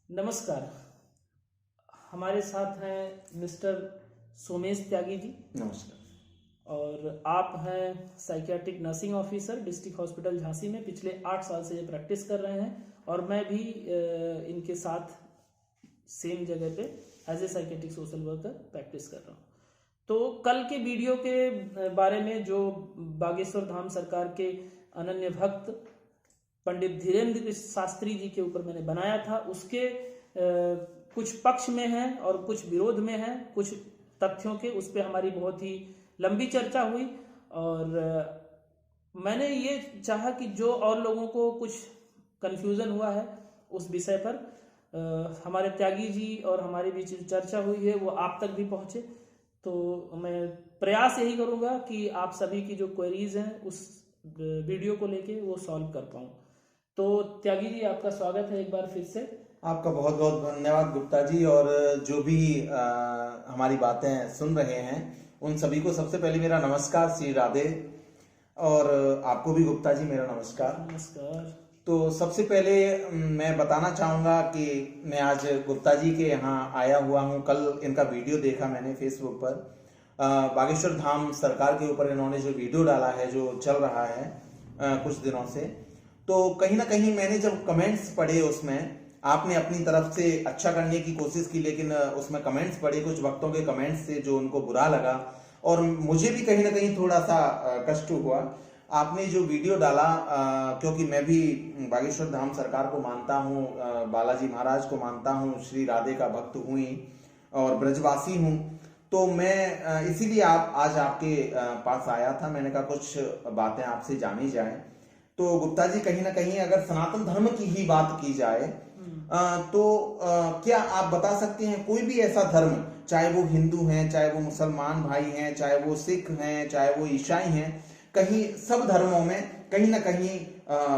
नमस्कार। हमारे साथ हैं मिस्टर सोमेश त्यागी जी। नमस्कार। और आप हैं psychiatric nursing officer district hospital Jhansi में। पिछले 8 साल से ये प्रैक्टिस कर रहे हैं और मैं भी इनके साथ सेम जगह पे as a psychiatric social worker practice कर रहा हूँ। तो कल के वीडियो के बारे में जो बागेश्वर धाम सरकार के अनन्य भक्त पंडित धीरेन्द्र शास्त्री जी के ऊपर मैंने बनाया था, उसके कुछ पक्ष में है और कुछ विरोध में है, कुछ तथ्यों के उस पर हमारी बहुत ही लंबी चर्चा हुई। और मैंने ये चाहा कि जो और लोगों को कुछ कन्फ्यूज़न हुआ है उस विषय पर हमारे त्यागी जी और हमारे बीच चर्चा हुई है वो आप तक भी पहुँचे। तो मैं प्रयास यही करूँगा कि आप सभी की जो क्वेरीज हैं उस वीडियो को लेके वो सॉल्व कर पाऊँ। तो त्यागी जी आपका स्वागत है एक बार फिर से। आपका बहुत बहुत धन्यवाद गुप्ता जी। और जो भी हमारी बातें सुन रहे हैं उन सभी को सबसे पहले मेरा नमस्कार, श्री राधे। और आपको भी गुप्ता जी मेरा नमस्कार। नमस्कार। तो सबसे पहले मैं बताना चाहूँगा कि मैं आज गुप्ता जी के यहाँ आया हुआ हूँ। कल इनका वीडियो देखा मैंने फेसबुक पर। बागेश्वर धाम सरकार के ऊपर इन्होंने जो वीडियो डाला है जो चल रहा है कुछ दिनों से, तो कहीं ना कहीं मैंने जब कमेंट्स पढ़े उसमें आपने अपनी तरफ से अच्छा करने की कोशिश की, लेकिन उसमें कमेंट्स पढ़े कुछ वक्तों के कमेंट्स से जो उनको बुरा लगा और मुझे भी कहीं ना कहीं थोड़ा सा कष्ट हुआ। आपने जो वीडियो डाला, क्योंकि मैं भी बागेश्वर धाम सरकार को मानता हूँ, बालाजी महाराज को मानता हूँ, श्री राधे का भक्त हूँ और ब्रजवासी हूँ, तो मैं इसीलिए आज आपके पास आया था। मैंने कहा कुछ बातें आपसे जानी जाए। तो गुप्ता जी कहीं ना कहीं अगर सनातन धर्म की ही बात की जाए तो क्या आप बता सकते हैं कोई भी ऐसा धर्म, चाहे वो हिंदू हैं, चाहे वो मुसलमान भाई हैं, चाहे वो सिख हैं, चाहे वो ईसाई हैं, कहीं सब धर्मों में कहीं ना कहीं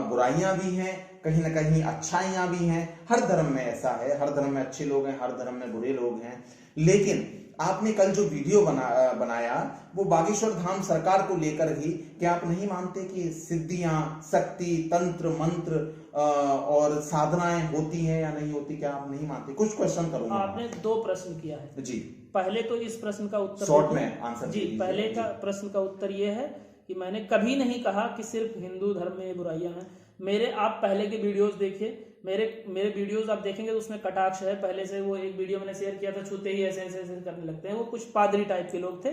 बुराइयां भी हैं, कहीं ना कहीं अच्छाइयां भी हैं। हर धर्म में ऐसा है, हर धर्म में अच्छे लोग हैं, हर धर्म में बुरे लोग हैं। लेकिन आपने कल जो वीडियो बनाया वो बागेश्वर धाम सरकार को लेकर ही, क्या आप नहीं मानते कि सिद्धियां, शक्ति, तंत्र, मंत्र और साधनाएं होती हैं या नहीं होती? क्या आप नहीं मानते? कुछ क्वेश्चन करूंगा। आपने 2 प्रश्न किया है जी। पहले तो इस प्रश्न का उत्तर शॉर्ट में आंसर जी। पहले का प्रश्न का उत्तर यह है कि मैंने कभी नहीं कहा कि सिर्फ हिंदू धर्म में बुराइयां हैं। मेरे आप पहले के वीडियोस देखिए, मेरे वीडियोस आप देखेंगे तो उसमें कटाक्ष है। पहले से वो एक वीडियो मैंने शेयर किया था, छूते ही ऐसे ऐसे ऐसे करने लगते हैं, वो कुछ पादरी टाइप के लोग थे।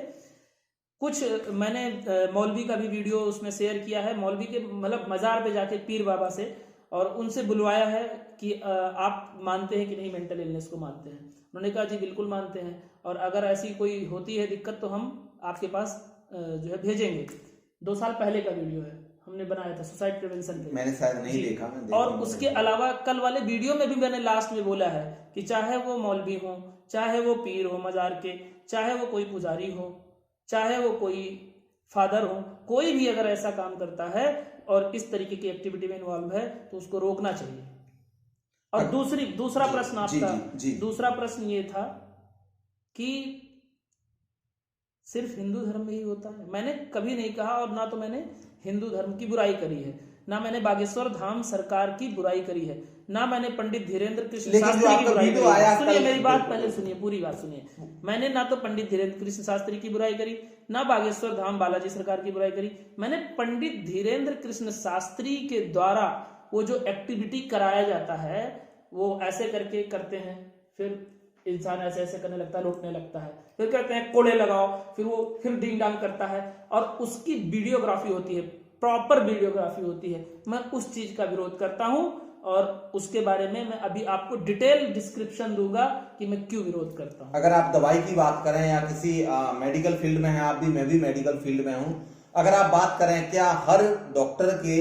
कुछ मैंने मौलवी का भी वीडियो उसमें शेयर किया है, मौलवी के मतलब मजार पे जाके पीर बाबा से और उनसे बुलवाया है कि आप मानते हैं कि नहीं मेंटल इलनेस को मानते हैं। उन्होंने कहा जी बिल्कुल मानते हैं और अगर ऐसी कोई होती है दिक्कत तो हम आपके पास जो है भेजेंगे। 2 साल पहले का वीडियो है, हमने बनाया था सुसाइड प्रिवेंशन पे। मैंने शायद नहीं देखा, और उसके अलावा कल वाले वीडियो में भी मैंने लास्ट में बोला है कि चाहे वो मौलवी हो, चाहे वो पीर हो मजार के, चाहे वो कोई पुजारी हो, चाहे वो कोई फादर हो, कोई भी अगर ऐसा काम करता है और इस तरीके की एक्टिविटी में इन्वॉल्व है तो उसको रोकना चाहिए। और दूसरा प्रश्न आपका, दूसरा प्रश्न ये था कि सिर्फ हिंदू धर्म में ही होता है। मैंने कभी नहीं कहा और ना तो मैंने हिंदू धर्म की बुराई करी है, ना मैंने बागेश्वर धाम सरकार की बुराई करी है, ना मैंने पंडित धीरेन्द्र कृष्ण शास्त्री की बुराई करी। सुनिए मेरी बात पहले सुनिए, पूरी बात सुनिए। मैंने ना तो पंडित धीरेन्द्र कृष्ण शास्त्री की बुराई करी, ना बागेश्वर धाम बालाजी सरकार की बुराई करी। मैंने पंडित धीरेन्द्र कृष्ण शास्त्री के द्वारा वो जो एक्टिविटी कराया जाता है वो ऐसे करके करते हैं, फिर इंसान ऐसे ऐसे करने लगता है, लौटने लगता है, फिर कहते हैं कोड़े लगाओ, फिर वो फिर डिंग डांग करता है और उसकी वीडियोग्राफी होती है, प्रॉपर वीडियोग्राफी होती है। मैं उस चीज का विरोध करता हूं और उसके बारे में मैं अभी आपको डिटेल डिस्क्रिप्शन दूंगा कि मैं क्यों विरोध करता हूं। अगर आप दवाई की बात करें या किसी मेडिकल फील्ड में हैं आप भी, मैं भी मेडिकल फील्ड में हूं, अगर आप बात करें क्या हर डॉक्टर के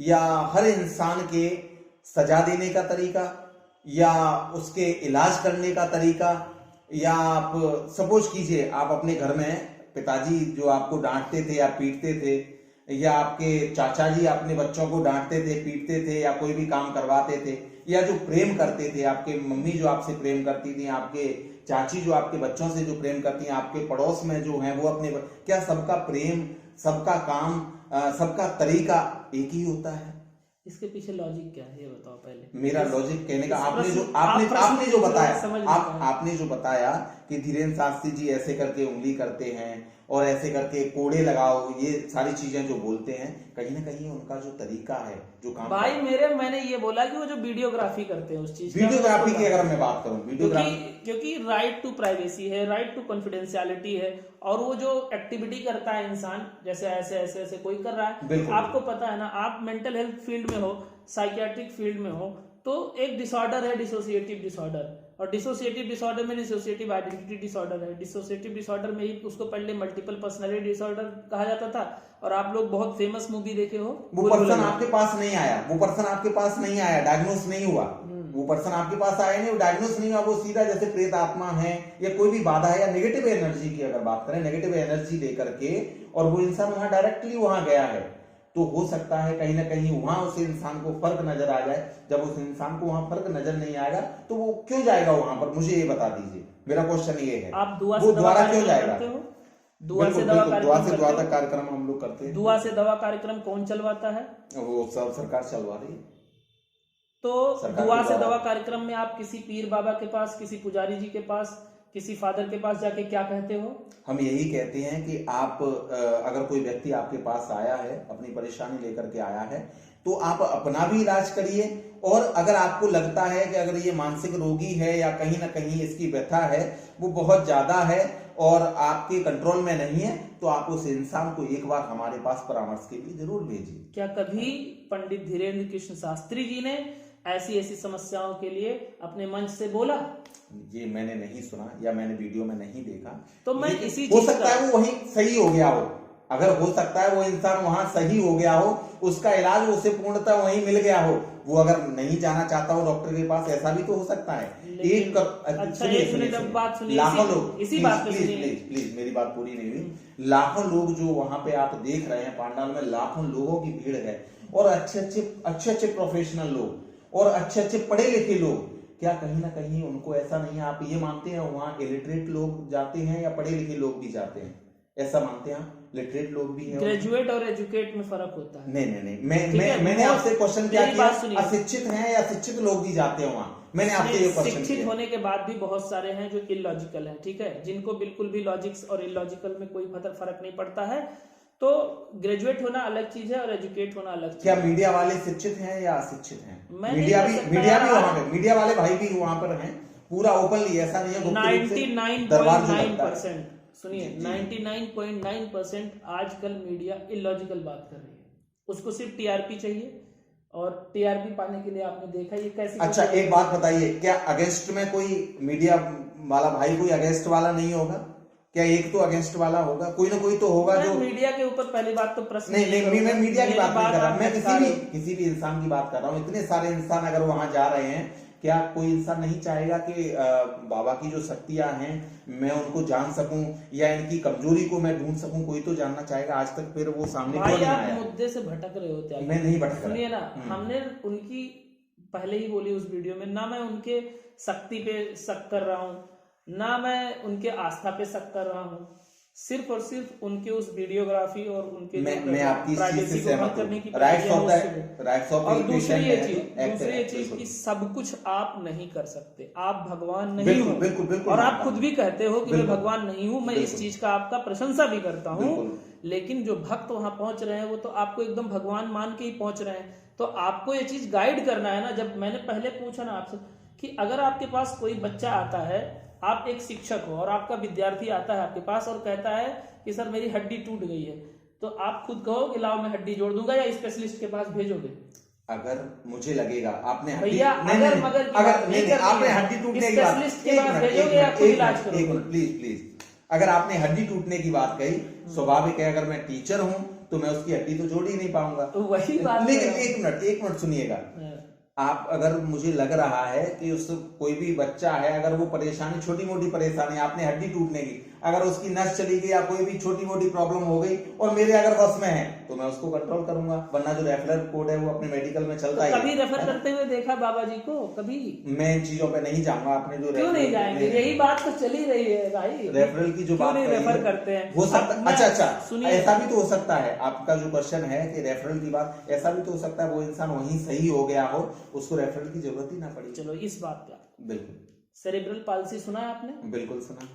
या हर इंसान के सजा देने का तरीका या उसके इलाज करने का तरीका, या आप सपोज कीजिए आप अपने घर में पिताजी जो आपको डांटते थे या पीटते थे, या आपके चाचा जी अपने बच्चों को डांटते थे, पीटते थे या कोई भी काम करवाते थे, या जो प्रेम करते थे, आपके मम्मी जो आपसे प्रेम करती थी, आपके चाची जो आपके बच्चों से जो प्रेम करती हैं, आपके पड़ोस में जो हैं वो अपने, क्या सबका प्रेम, सबका काम, सबका तरीका एक ही होता है? इसके पीछे लॉजिक क्या है ये बताओ पहले। मेरा लॉजिक कहने का, आपने जो समझ आपने जो बताया कि धीरेन्द्र शास्त्री जी ऐसे करके उंगली करते हैं और ऐसे करके कोड़े लगाओ, ये सारी चीजें जो बोलते हैं, कहीं ना कहीं उनका जो तरीका है जो काम भाई मैंने ये बोला कि वो जो वीडियोग्राफी करते हैं उस चीज वीडियोग्राफी की अगर मैं बात करूं, क्योंकि राइट टू प्राइवेसी है, राइट टू कॉन्फिडेंशियलिटी है, और वो जो एक्टिविटी करता है इंसान, जैसे ऐसे ऐसे ऐसे कोई कर रहा है, आपको पता है ना, आप मेंटल हेल्थ फील्ड में हो, साइकियाट्रिक फील्ड में हो, तो एक डिसऑर्डर है डिसोसिएटिव डिसऑर्डर, और डिसोसिएटिव डिसऑर्डर में डिसोसिएटिव आइडेंटिटी डिसऑर्डर है। डिसोसिएटिव डिसऑर्डर में ही उसको पहले मल्टीपल पर्सनालिटी डिसऑर्डर कहा जाता था, और आप लोग बहुत फेमस मूवी देखे हो, वो पर्सन आपके पास नहीं आया, डायग्नोस नहीं हुआ, वो पर्सन आपके पास आया नहीं, वो डायग्नोस नहीं हुआ, वो सीधा जैसे प्रेत आत्मा है या कोई भी बाधा है या नेगेटिव एनर्जी की अगर बात करें, नेगेटिव एनर्जी लेकर के, और वो इंसान वहां डायरेक्टली वहां गया है, तो हो सकता है कहीं ना कहीं वहां उस इंसान को फर्क नजर आ जाए। जब उस इंसान को वहां फर्क नजर नहीं आएगा तो वो क्यों जाएगा वहां पर, मुझे ये बता दीजिए, मेरा क्वेश्चन ये है। आप दुआ से द्वारा क्यों जाएगा? दुआ से दवा कार्यक्रम हम लोग करते हैं। दुआ से दवा कार्यक्रम कौन चलवाता है? वो सब सरकार चलवा रही है। तो दुआ से दवा कार्यक्रम में आप किसी पीर बाबा के पास, किसी पुजारी जी के पास, किसी फादर के पास जाके क्या कहते हो? हम यही कहते हैं कि आप अगर कोई व्यक्ति आपके पास आया है, अपनी परेशानी लेकर के आया है, तो आप अपना भी इलाज करिए, और अगर आपको लगता है कि अगर ये मानसिक रोगी है या कहीं ना कहीं इसकी व्यथा है वो बहुत ज्यादा है और आपके कंट्रोल में नहीं है, तो आप उस इंसान को एक बार हमारे पास परामर्श के लिए जरूर भेजिए। क्या कभी पंडित धीरेन्द्र कृष्ण शास्त्री जी ने ऐसी समस्याओं के लिए अपने मंच से बोला? ये मैंने नहीं सुना या मैंने वीडियो में नहीं देखा। तो मैं इसी हो सकता है वो वहीं सही हो गया हो, अगर हो सकता है वो इंसान वहां सही हो गया हो, उसका इलाज उसे पूर्णतः वहीं मिल गया हो, वो अगर नहीं जाना चाहता हो डॉक्टर के पास, ऐसा भी तो हो सकता है। लाखों लोग, इसी बात पे प्लीज मेरी बात पूरी नहीं हुई। लाखों लोग जो वहां पे आप देख रहे हैं पांडाल में, लाखों लोगों की भीड़ है, और अच्छे प्रोफेशनल लोग और अच्छे पढ़े लिखे लोग, क्या कहीं ना कहीं उनको ऐसा नहीं है? आप ये मानते हैं वहां इलिटरेट लोग जाते हैं या पढ़े लिखे लोग भी जाते हैं? ऐसा मानते हैं? लिटरेट लोग भी हैं। ग्रेजुएट और एजुकेट में फर्क होता है। नहीं, मैंने आपसे क्वेश्चन क्या किया, अशिक्षित हैं या शिक्षित लोग भी जाते हैं वहां? मैंने आपसे ये क्वेश्चन किया। शिक्षित होने के बाद भी बहुत सारे हैं जो इलॉजिकल हैं, ठीक है, जिनको बिल्कुल भी लॉजिक्स और इलॉजिकल में कोई फर्क नहीं पड़ता है। तो ग्रेजुएट होना अलग चीज है और एजुकेट होना अलग चीज है। क्या मीडिया वाले शिक्षित हैं या अशिक्षित हैं? मीडिया भी वहां पे, मीडिया वाले भाई भी वहां पर हैं, पूरा ओपनली, ऐसा नहीं है। 99.9% सुनिए, 99.9% आजकल मीडिया इलॉजिकल बात कर रही है, उसको सिर्फ टीआरपी चाहिए, और टीआरपी पाने के लिए आपने देखा ये कैसे। अच्छा, एक बात बताइए, क्या अगेंस्ट में कोई मीडिया वाला भाई कोई अगेंस्ट वाला नहीं होगा? क्या एक तो अगेंस्ट वाला होगा? कोई ना कोई तो होगा जो मीडिया के ऊपर। पहली बात तो प्रश्न नहीं, मैं मीडिया की बात नहीं कर रहा, मैं किसी भी इंसान की बात कर रहा हूँ। इतने सारे इंसान अगर वहां जा रहे हैं, क्या कोई इंसान नहीं चाहेगा कि बाबा की जो शक्तियां हैं मैं उनको जान सकूं या इनकी कमजोरी को मैं ढूंढ सकूं? कोई तो जानना चाहेगा। आज तक फिर वो सामने भाई आप मुद्दे से भटक रहे होते। मैं नहीं भटक रहा। सुनिए ना, हमने उनकी पहले ही बोली उस वीडियो में, ना मैं उनके शक्ति पे शक कर रहा हूँ, ना मैं उनके आस्था पे शक कर रहा हूँ, सिर्फ और सिर्फ उनके उस वीडियोग्राफी और उनके मैं आपकी प्राइवेसी को भंग करने की। और दूसरी चीज की सब कुछ आप नहीं कर सकते, आप भगवान नहीं हो। बिल्कुल, और आप खुद भी कहते हो कि मैं भगवान नहीं हूँ, मैं इस चीज का आपका प्रशंसा भी करता हूँ, लेकिन जो भक्त वहां पहुंच रहे हैं वो तो आपको एकदम भगवान मान के ही पहुंच रहे हैं। तो आपको ये चीज गाइड करना है ना। जब मैंने पहले पूछा ना आपसे कि अगर आपके पास कोई बच्चा आता है, आप एक शिक्षक हो और आपका विद्यार्थी आता है आपके पास और कहता है कि सर मेरी हड्डी टूट गई है, तो आप खुद कहो कि लाओ मैं हड्डी जोड़ दूंगा, या स्पेशलिस्ट के पास भेजोगे? अगर मुझे लगेगा आपने भैया आपने हड्डी टूटने की बात, प्लीज अगर आपने हड्डी टूटने की बात कही, स्वाभाविक है, अगर मैं टीचर हूं तो मैं उसकी हड्डी तो जोड़ ही नहीं पाऊंगा। वही बात। लेकिन एक मिनट सुनिएगा, आप अगर मुझे लग रहा है कि उस कोई भी बच्चा है, अगर वो परेशानी छोटी मोटी परेशानी, आपने हड्डी टूटने की, अगर उसकी नस चली गई या कोई भी छोटी मोटी प्रॉब्लम हो गई और मेरे अगर बस में है तो मैं उसको कंट्रोल करूंगा, वरना जो रेफरल कोड है वो अपने मेडिकल में चलता ही है। कभी रेफर करते हुए देखा बाबा जी को? कभी? मैं इन चीजों पे नहीं जाऊंगा। आपने जो क्यों नहीं जाएंगे? यही बात तो चली रही है भाई, रेफरल की जो बात नहीं रेफर करते हैं हो सकता, अच्छा सुनिए, ऐसा भी तो हो सकता है, आपका जो क्वेश्चन है कि रेफरल की बात, ऐसा भी तो हो सकता है वो इंसान वहीं सही हो गया हो, उसको रेफरल की जरूरत ही ना पड़ी। चलो इस बात पे बिल्कुल। सेरेब्रल पाल्सी सुना है आपने? बिल्कुल सुना।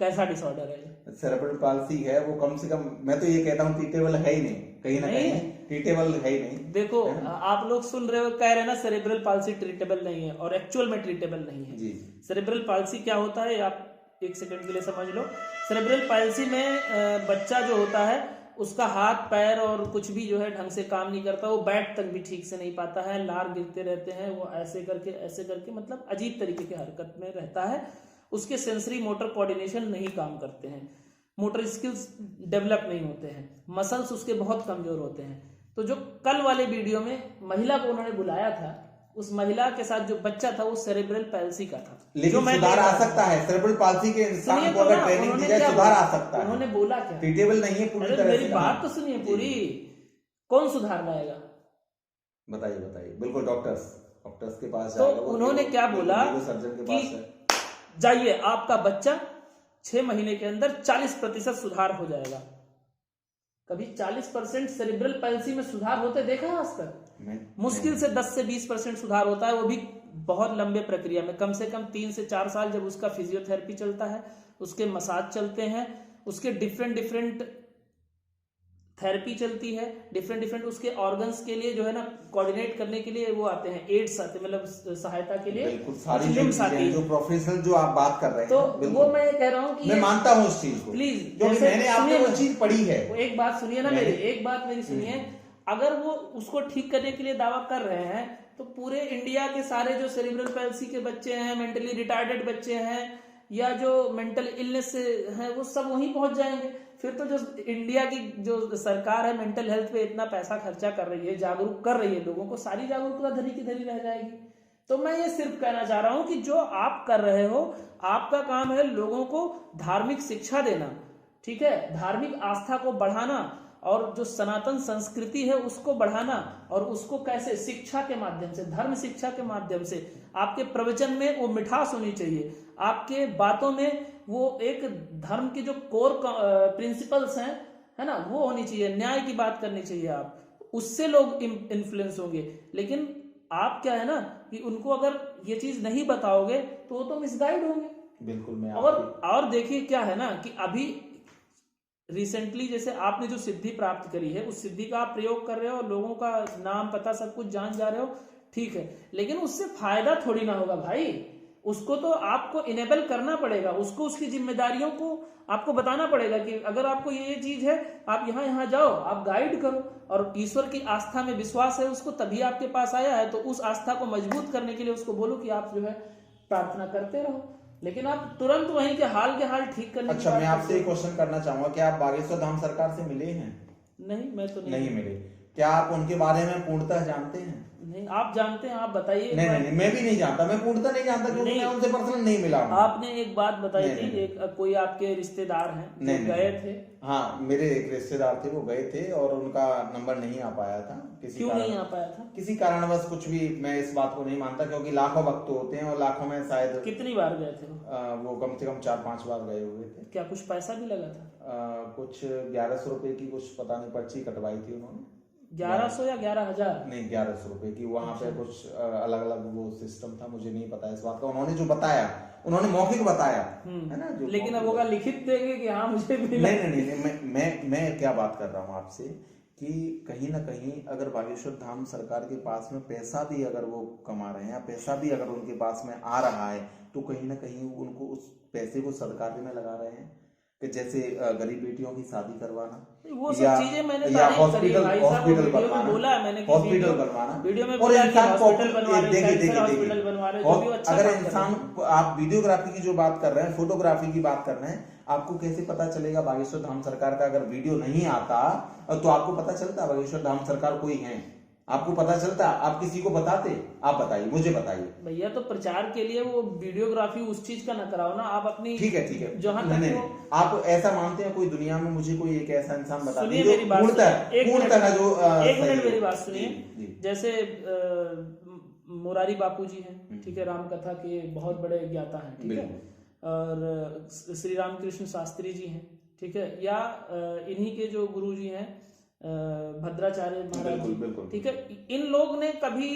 कैसा डिसऑर्डर है? सेरेब्रल पाल्सी है वो, कम से कम मैं तो ये कहता हूँ ट्रीटेबल है ही नहीं, कहीं ना कहीं ट्रीटेबल है ही नहीं। देखो आप लोग सुन रहे हो, कह रहे हैं ना सेरेब्रल पाल्सी ट्रीटेबल नहीं है, और एक्चुअल में ट्रीटेबल नहीं है जी। सेरेब्रल पाल्सी क्या होता है आप एक सेकंड के लिए समझ लो। सेरेब्रल पाल्सी में बच्चा जो होता है उसका हाथ पैर और कुछ भी जो है ढंग से काम नहीं करता, वो बैठ तक भी ठीक से नहीं पाता है, लार गिरते रहते हैं, वो ऐसे करके मतलब अजीब तरीके की हरकत में रहता है, उसके सेंसरी मोटर कोऑर्डिनेशन नहीं काम करते हैं, मोटर स्किल्स डेवलप नहीं होते हैं, मसल्स उसके बहुत कमजोर होते हैं। तो जो कल वाले वीडियो में महिला को उन्होंने बुलाया था, उस महिला के साथ जो बच्चा था वो सेरेब्रल पैल्सी का था। लेकिन सुधार आ सकता है सेरेब्रल पाल्सी के इंसान को अगर ट्रेनिंग दी जाए, सुधार आ सकता है। उन्होंने बोला क्या? ट्रीटेबल नहीं है पूरी तरह से। मेरी बात तो सुनिए पूरी, कौन सुधार लाएगा? बताइए बताइए। बिल्कुल डॉक्टर्स के पास तो उन्होंने क्या बोला सर्जन के कि पास जाइए आपका बच्चा 6 महीने के अंदर 40% सुधार हो जाएगा। कभी 40% सेरेब्रल पैल्सी में सुधार होते देखा है आज तक? मुश्किल से 10 से 20% सुधार होता है, वो भी बहुत लंबे प्रक्रिया में, कम से कम 3 से 4 साल जब उसका फिजियोथेरेपी चलता है, उसके मसाज चलते हैं, उसके डिफरेंट थेरेपी चलती है, डिफरेंट उसके ऑर्गन्स के लिए जो है ना कोऑर्डिनेट करने के लिए वो आते हैं, एड्स आते हैं, मतलब सहायता के लिए। बिल्कुल सारी जो प्रोफेशनल जो आप बात कर रहे हैं, तो वो मैं कह रहा हूँ कि मैं मानता हूँ उस चीज को, प्लीज, क्योंकि मैंने आपने वो चीज पढ़ी है। एक बात सुनिए ना मेरी, एक बात मेरी सुनिए, अगर वो उसको ठीक करने के लिए दावा कर रहे हैं तो पूरे इंडिया के सारे जो सेरेब्रल पैल्सी के बच्चे हैं, मेंटली रिटार्डेड बच्चे हैं, या जो मेंटल इलनेस से हैं, वो सब वहीं पहुंच जाएंगे। फिर तो जो इंडिया की जो सरकार है मेंटल हेल्थ पे इतना पैसा खर्चा कर रही है, जागरूक कर रही है लोगों को, सारी जागरूकता धरी की धरी रह जाएगी। तो मैं ये सिर्फ कहना चाह रहा हूं कि जो आप कर रहे हो, आपका काम है लोगों को धार्मिक शिक्षा देना, ठीक है, धार्मिक आस्था को बढ़ाना, और जो सनातन संस्कृति है उसको बढ़ाना, और उसको कैसे शिक्षा के माध्यम से, धर्म शिक्षा के माध्यम से, आपके प्रवचन में वो मिठास होनी चाहिए, आपके बातों में वो एक धर्म के जो कोर प्रिंसिपल्स हैं, है ना, वो होनी चाहिए, न्याय की बात करनी चाहिए आप, उससे लोग इन्फ्लुएंस होंगे। लेकिन आप क्या है ना कि उनको अगर ये चीज नहीं बताओगे तो वो तो मिसगाइड होंगे। बिल्कुल। मैं और देखिए क्या है ना कि अभी रिसेंटली जैसे आपने जो सिद्धि प्राप्त करी है, उस सिद्धि का आप प्रयोग कर रहे हो, लोगों का नाम पता सब कुछ जान जा रहे हो, ठीक है, लेकिन उससे फायदा थोड़ी ना होगा भाई, उसको तो आपको इनेबल करना पड़ेगा, उसको उसकी जिम्मेदारियों को आपको बताना पड़ेगा कि अगर आपको ये चीज है, आप यहाँ जाओ, आप गाइड करो, और ईश्वर की आस्था में विश्वास है उसको, तभी आपके पास आया है, तो उस आस्था को मजबूत करने के लिए उसको बोलो कि आप जो है प्रार्थना करते रहो, लेकिन आप तुरंत वहीं के हाल ठीक करने। अच्छा, मैं आपसे एक क्वेश्चन करना चाहूंगा, क्या आप बागेश्वर धाम सरकार से मिले हैं? नहीं, मैं तो नहीं मिले। क्या आप उनके बारे में पूर्णतः जानते हैं? नहीं। आप जानते हैं, आप बताइए। नहीं, मैं भी नहीं जानता, मैं पूर्णतः नहीं जानता, क्योंकि मैं उनसे पर्सनल नहीं मिला हूं। आपने एक बात बताई थी, एक कोई आपके रिश्तेदार हैं जो गए थे। हाँ, मेरे एक रिश्तेदार थे, वो गए थे और उनका नंबर नहीं आ पाया था, क्यों नहीं आ पाया था? किसी कारणवश, कुछ भी, मैं इस बात को नहीं मानता, क्योंकि लाखों भक्त होते हैं और लाखों में शायद। कितनी बार गए थे वो कम से कम 4-5 बार गए हुए थे। क्या कुछ पैसा भी लगा था? कुछ 1100 रुपए की कुछ पता नहीं पर्ची कटवाई थी उन्होंने। 1100 या 11,000? नहीं, 1100 रुपए की। वहां पे कुछ अलग अलग वो सिस्टम था, मुझे नहीं पता इस बात का। उन्होंने जो बताया, उन्होंने मौखिक बताया है ना, जो लेकिन अब वो लिखित देंगे कि हाँ मुझे मिला। नहीं, मैं क्या बात कर रहा हूँ आपसे कि कहीं ना कहीं अगर बागेश्वर धाम सरकार के पास में पैसा भी अगर वो कमा रहे हैं, या पैसा भी अगर उनके पास में आ रहा है, तो कहीं ना कहीं उनको उस पैसे को सरकार में लगा रहे हैं, कि जैसे गरीब बेटियों की शादी करवाना, वो सब चीजें मैंने हॉस्पिटल बनवाना, वीडियो में और इंसान देखिए, अगर इंसान, आप वीडियोग्राफी की जो बात कर रहे हैं, फोटोग्राफी की बात कर रहे हैं, आपको कैसे पता चलेगा बागेश्वर धाम सरकार का अगर वीडियो नहीं आता, तो आपको पता चलता बागेश्वर धाम सरकार कोई है? आपको पता चलता, आप किसी को बताते? आप बताइए, मुझे बताइए। भैया तो प्रचार के लिए वो वीडियोग्राफी उस चीज का ना कराओ ना, आप अपनी ठीक है जहां नहीं, तक नहीं, वो आप ऐसा मानते हैं कोई दुनिया में मुझे कोई एक ऐसा इंसान बता सुनिए दीजिए मेरी बात पूर्णतः जो एक सही मिनट हो। मेरी बात जी, सुनिए। जी। जैसे मुरारी बापू जी हैं, ठीक है, राम कथा के बहुत बड़े ज्ञाता हैं, ठीक है, और श्री रामकृष्ण शास्त्री जी हैं, ठीक है, या इन्हीं के जो गुरु जी हैं भद्राचार्य महाराज जी, ठीक है, इन लोग ने कभी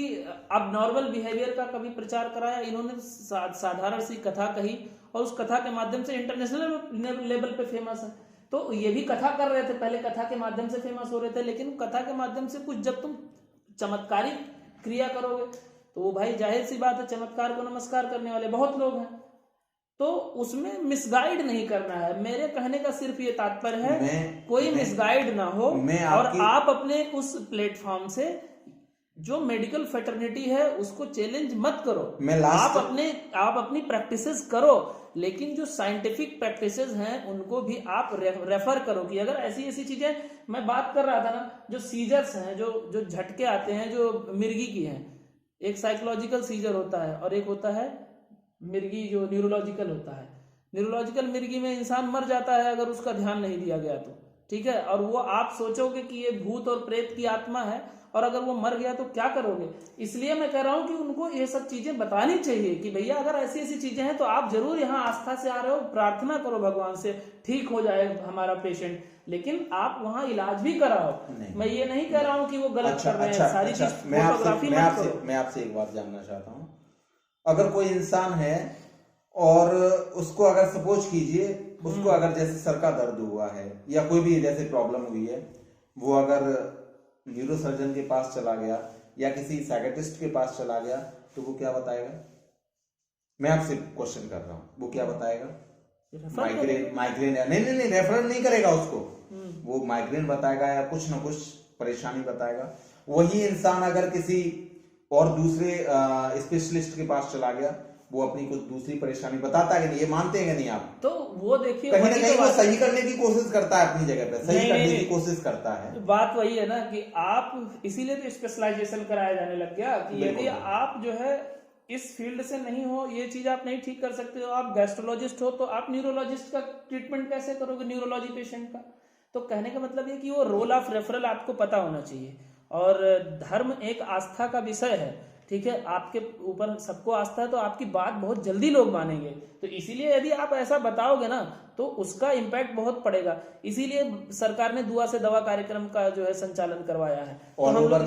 अब नॉर्मल बिहेवियर का कभी प्रचार कराया? इन्होंने साधारण सी कथा कही और उस कथा के माध्यम से इंटरनेशनल लेवल पे फेमस है। तो ये भी कथा कर रहे थे, पहले कथा के माध्यम से फेमस हो रहे थे, लेकिन कथा के माध्यम से कुछ जब तुम चमत्कारिक क्रिया करोगे तो वो भाई जाहिर सी बात है चमत्कार को नमस्कार करने वाले बहुत लोग हैं, तो उसमें मिसगाइड नहीं करना है। मेरे कहने का सिर्फ ये तात्पर्य है कोई मिसगाइड ना हो, और आप अपने उस प्लेटफॉर्म से जो मेडिकल फेटर्निटी है उसको चैलेंज मत करो। आप अपनी प्रैक्टिसेस करो, लेकिन जो साइंटिफिक प्रैक्टिसेस हैं उनको भी आप रेफर करो कि अगर ऐसी ऐसी चीजें, मैं बात कर रहा था ना, जो सीजर्स हैं, जो झटके आते हैं जो मिर्गी की हैं, एक साइकोलॉजिकल सीजर होता है और एक होता है मिर्गी जो न्यूरोलॉजिकल होता है। न्यूरोलॉजिकल मिर्गी में इंसान मर जाता है अगर उसका ध्यान नहीं दिया गया तो, ठीक है, और वो आप सोचोगे कि ये भूत और प्रेत की आत्मा है, और अगर वो मर गया तो क्या करोगे? इसलिए मैं कह रहा हूं कि उनको ये सब चीजें बतानी चाहिए कि भैया अगर ऐसी ऐसी चीजें हैं तो आप जरूर यहाँ आस्था से आ रहे हो, प्रार्थना करो भगवान से ठीक हो जाए हमारा पेशेंट, लेकिन आप वहां इलाज भी कराओ। मैं ये नहीं कह रहा हूं कि वो गलत कर रहे हैं, सारी चीज फोटोग्राफी मत करो। मैं आपसे एक बात जानना चाहता हूँ, अगर कोई इंसान है और उसको अगर सपोज कीजिए उसको अगर जैसे सर का दर्द हुआ है या कोई भी जैसे प्रॉब्लम हुई है, वो अगर न्यूरो सर्जन के पास चला गया या किसी साइकियाट्रिस्ट के पास चला गया तो वो क्या बताएगा? मैं आपसे क्वेश्चन कर रहा हूँ, वो क्या बताएगा? माइग्रेन या नहीं रेफर नहीं करेगा उसको, वो माइग्रेन बताएगा या कुछ ना कुछ परेशानी बताएगा। वही इंसान अगर किसी और दूसरे स्पेशलिस्ट के पास चला गया, वो अपनी कुछ दूसरी परेशानी बताता है कि नहीं? ये मानते हैं कि नहीं आप? तो वो देखिए कहीं ना कहीं वो सही करने की कोशिश करता है, अपनी जगह पे सही करने की कोशिश करता है। बात वही है ना कि आप इसीलिए तो स्पेशलाइजेशन कराया जाने लग गया कि यदि आप जो है इस फील्ड से नहीं हो, ये चीज आप नहीं ठीक कर सकते हो, आप गैस्ट्रोलॉजिस्ट हो तो आप न्यूरोलॉजिस्ट का ट्रीटमेंट कैसे करोगे न्यूरोलॉजी पेशेंट का? तो कहने का मतलब ये कि वो रोल ऑफ रेफरल आपको पता होना चाहिए। और धर्म एक आस्था का विषय है, ठीक है, आपके ऊपर सबको आस्था है तो आपकी बात बहुत जल्दी लोग मानेंगे। तो इसीलिए यदि आप ऐसा बताओगे ना तो उसका इम्पैक्ट बहुत पड़ेगा। इसीलिए सरकार ने दुआ से दवा कार्यक्रम का जो है संचालन करवाया है। ऑल ओवर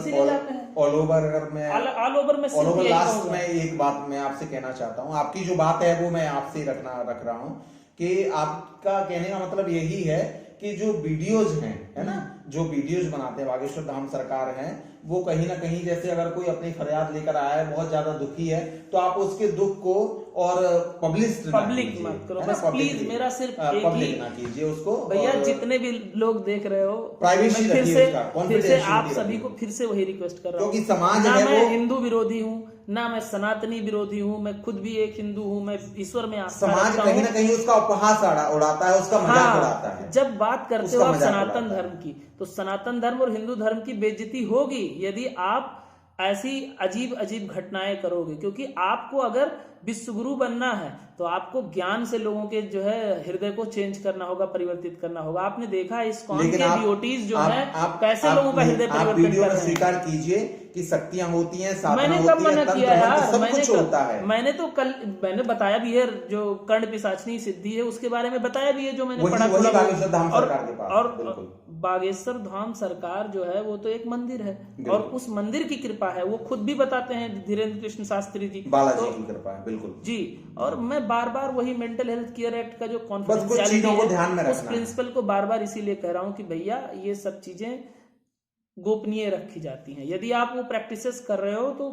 अगर मैं ऑल ओवर में लास्ट में एक बात मैं आपसे कहना चाहता हूँ, आपकी जो बात है वो मैं आपसे रख रहा हूँ कि आपका कहने का मतलब यही है कि जो वीडियोज हैं, है ना, जो वीडियोज बनाते हैं बागेश्वर धाम सरकार हैं, वो कहीं ना कहीं जैसे अगर कोई अपनी फरियाद लेकर आया है, बहुत ज्यादा दुखी है, तो आप उसके दुख को और पब्लिक मत करो बस प्लीज। मेरा सिर्फ पब्लिक ना कीजिए उसको भैया, जितने भी लोग देख रहे हो प्राइवेसी फिर से आप सभी को फिर से वही रिक्वेस्ट कर रहा हूँ, क्योंकि समाज ना है मैं हिंदू विरोधी हूँ ना मैं सनातनी विरोधी हूँ, मैं खुद भी एक हिंदू हूँ, मैं ईश्वर में आस्था रखता हूँ। समाज कहीं ना कहीं उसका उपहास उड़ाता है, उसका मजाक उड़ाता है। जब बात करते हो आप सनातन धर्म की, तो सनातन धर्म और हिंदू धर्म की बेइज्जती होगी यदि आप ऐसी अजीब अजीब घटनाएं करोगे, क्योंकि आपको अगर विश्वगुरु बनना है तो आपको ज्ञान से लोगों के जो है हृदय को चेंज करना होगा, परिवर्तित करना होगा। आपने देखा है इस्कॉन के डिवोटीज जो है कैसे लोगों का हृदय परिवर्तन कर रहे हैं। स्वीकार कीजिए कि शक्तियां होती हैं, साधना मैंने होती कब है, मना किया यार? सब कुछ होता है। मैंने तो कल मैंने बताया भी है, जो कर्ण पिशाचनी सिद्धि है उसके बारे में बताया भी है, जो मैंने पढ़ा। बागेश्वर धाम सरकार के पास, और बागेश्वर धाम सरकार जो है वो तो एक मंदिर है और उस मंदिर की कृपा है, वो खुद भी बताते हैं धीरेन्द्र कृष्ण शास्त्री जी, बालाजी की कृपा है, बिल्कुल जी। और मैं बार बार वही मेंटल हेल्थ केयर एक्ट का जो कॉन्फिडेंशियलिटी है उस प्रिंसिपल को बार बार इसीलिए कह रहा हूं कि भैया ये सब चीजें गोपनीय रखी जाती हैं। यदि आप वो प्रैक्टिसेस कर रहे हो तो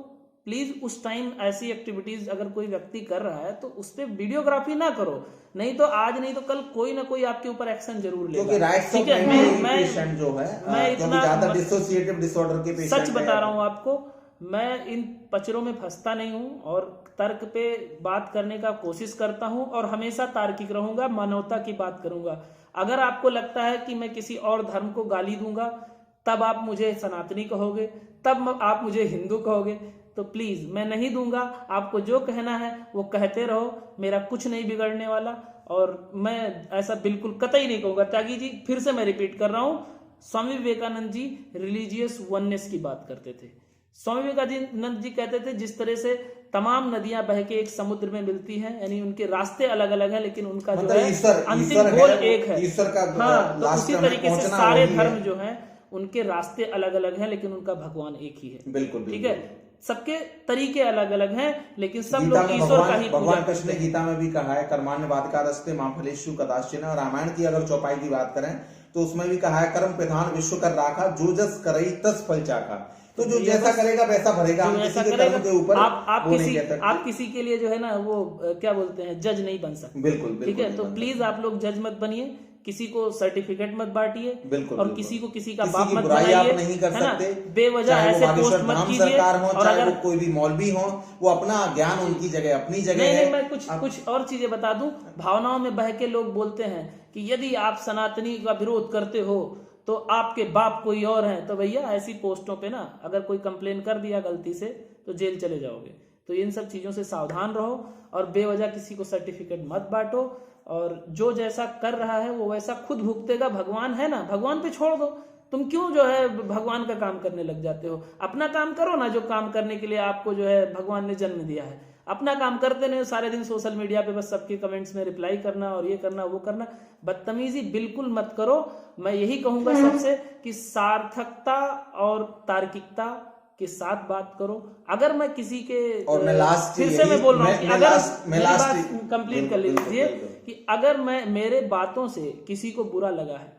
प्लीज उस टाइम ऐसी एक्टिविटीज अगर कोई व्यक्ति कर रहा है तो उस पर वीडियोग्राफी ना करो, नहीं तो आज नहीं तो कल कोई ना कोई आपके ऊपर एक्शन जरूर लेगा। क्योंकि राइट्स ऑफ पेशेंट जो है, मैं इतना ज्यादा डिसोसिएटिव डिसऑर्डर के पेशेंट सच बता रहा हूं आपको, मैं इन पचरों में फंसता नहीं हूं और तर्क पे बात करने का कोशिश करता हूं और हमेशा तार्किक रहूंगा, मानवता की बात करूंगा। अगर आपको लगता है कि मैं किसी और धर्म को गाली दूंगा तब आप मुझे सनातनी कहोगे, तब आप मुझे हिंदू कहोगे। तो प्लीज मैं नहीं दूंगा, आपको जो कहना है वो कहते रहो, मेरा कुछ नहीं बिगड़ने वाला। और मैं ऐसा बिल्कुल कतई नहीं कहूंगा। त्यागी जी, फिर से मैं रिपीट कर रहा हूं, स्वामी विवेकानंद जी रिलीजियस वननेस की बात करते थे। स्वामी विवेकानंद जी कहते थे जिस तरह से तमाम नदियां बह के एक समुद्र में मिलती हैं, यानी उनके रास्ते अलग अलग हैं लेकिन उनका जो है अंतिम गोल एक है। ईश्वर का हाँ, तो उसी तरीके से सारे धर्म जो हैं उनके रास्ते अलग अलग हैं लेकिन उनका भगवान एक ही है। बिल्कुल, ठीक है, सबके तरीके अलग अलग हैं लेकिन सब लोग ईश्वर का ही भगवान कृष्ण ने गीता में भी कहा है, कर्माण्यवाधिकारस्ते मां फलेषु कदाचन। रामायण की अगर चौपाई की बात करें तो उसमें भी कहा है, कर्म प्रधान विश्व कर राखा, जो जस करई तस फल चाखा। तो जो जैसा करेगा वैसा भरेगा, हम किसी के कर्म के ऊपर आप किसी के लिए जो है ना वो क्या बोलते हैं, जज नहीं बन सकते। बिल्कुल, ठीक है, तो प्लीज आप लोग जज मत बनिए, किसी को सर्टिफिकेट मत बांटिए और किसी को किसी का बाप मत बनाइए, नहीं कर सकते। बेवजह ऐसे पोस्ट मत कीजिए। सरकार हो चाहे वो कोई भी मौलवी हो, वो अपना ज्ञान उनकी जगह अपनी जगह है। मैं कुछ और चीजें बता दूं। भावनाओं में बह के लोग बोलते हैं कि यदि आप सनातनी का विरोध करते हो तो आपके बाप कोई और हैं। तो भैया ऐसी पोस्टों पे ना अगर कोई कंप्लेन कर दिया गलती से तो जेल चले जाओगे। तो इन सब चीजों से सावधान रहो और बेवजह किसी को सर्टिफिकेट मत बांटो। और जो जैसा कर रहा है वो वैसा खुद भुगतेगा। भगवान है ना, भगवान पे छोड़ दो। तुम क्यों जो है भगवान का काम करने लग जाते हो? अपना काम करो ना, जो काम करने के लिए आपको जो है भगवान ने जन्म दिया है। अपना काम करते नहीं, सारे दिन सोशल मीडिया पे बस सबके कमेंट्स में रिप्लाई करना और ये करना वो करना। बदतमीजी बिल्कुल मत करो। मैं यही कहूंगा सबसे कि सार्थकता और तार्किकता के साथ बात करो। अगर मैं किसी के, और मैं लास्ट फिर से मैं बोल रहा हूँ कि अगर मेरी बात कंप्लीट कर लीजिए कि अगर मैं मेरे बातों से किसी को बुरा लगा है,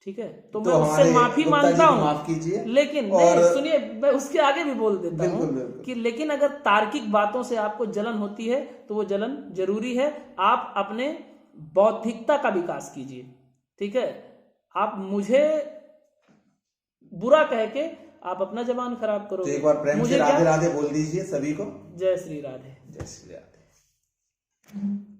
ठीक है, तो मैं उससे माफी मांगता हूँ, माफ कीजिए। लेकिन सुनिए, मैं उसके आगे भी बोल देता हूँ कि लेकिन अगर तार्किक बातों से आपको जलन होती है तो वो जलन जरूरी है। आप अपने बौद्धिकता का विकास कीजिए। ठीक है, आप मुझे बुरा कह के आप अपना जबान खराब करोगे। तो एक बार प्रेम से राधे राधे बोल दीजिए सभी को। जय श्री राधे। जय श्री राधे।